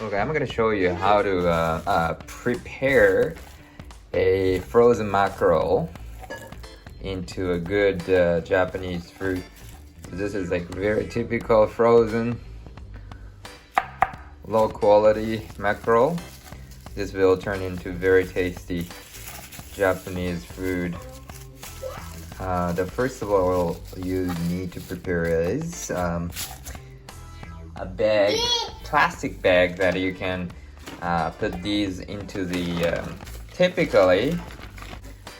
Okay, I'm gonna show you how to prepare a frozen mackerel into a good Japanese fruit. This is like very typical frozen, low quality mackerel. This will turn into very tasty Japanese food. The first of all you need to prepare is a bag, plastic bag that you can put these into the typically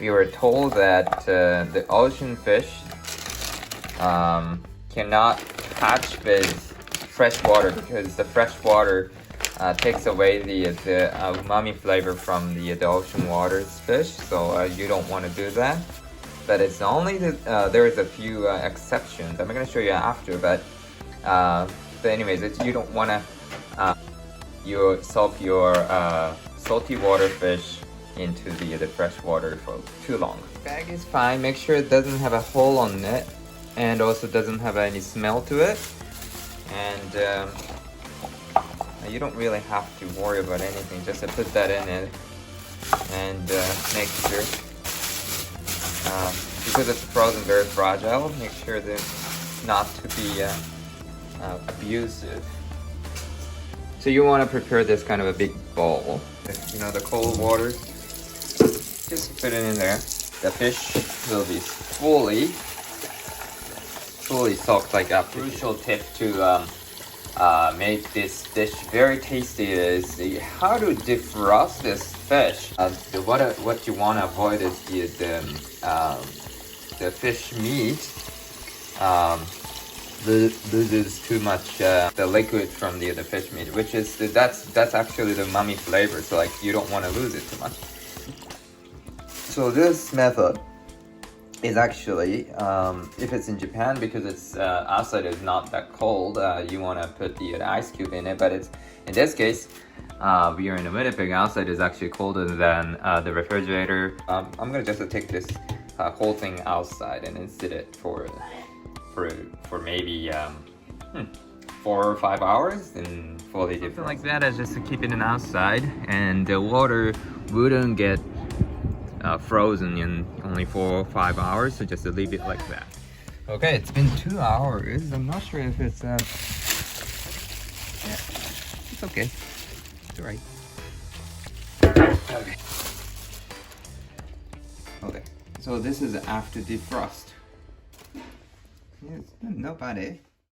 we were told that the ocean fish cannot hatch with fresh water because the fresh water takes away the umami flavor from the ocean water fish, so you don't want to do that. But it's only there is a few exceptions. I'm going to show you after, but anyways, you don't want to you soak your salty water fish into the fresh water for too long. The bag is fine. Make sure it doesn't have a hole on it and also doesn't have any smell to it. And you don't really have to worry about anything. Just put that in it and make sure, because it's frozen, very fragile, make sure that not to be abusive. So you want to prepare this kind of a big bowl. You know, the cold water, just put it in there. The fish will be fully soaked like a crucial tip to make this dish very tasty is how to defrost this fish. What you want to avoid is the fish meat loses too much the liquid from the fish meat, which is that's actually the umami flavor. So like you don't want to lose it too much. So this method is actually, if it's in Japan, because it's outside is not that cold, you want to put the ice cube in it. But it's in this case, we are in Winnipeg. Outside is actually colder than the refrigerator. I'm gonna just take this whole thing outside and then sit it for maybe 4 or 5 hours and fully defrost. Something like that is just to keep it in outside, and the water wouldn't get frozen in only 4 or 5 hours, so just to leave it like that. Okay, it's been 2 hours. I'm not sure if it's yeah, it's okay. It's alright. Okay, so this is after defrost. Yes, not bad, eh?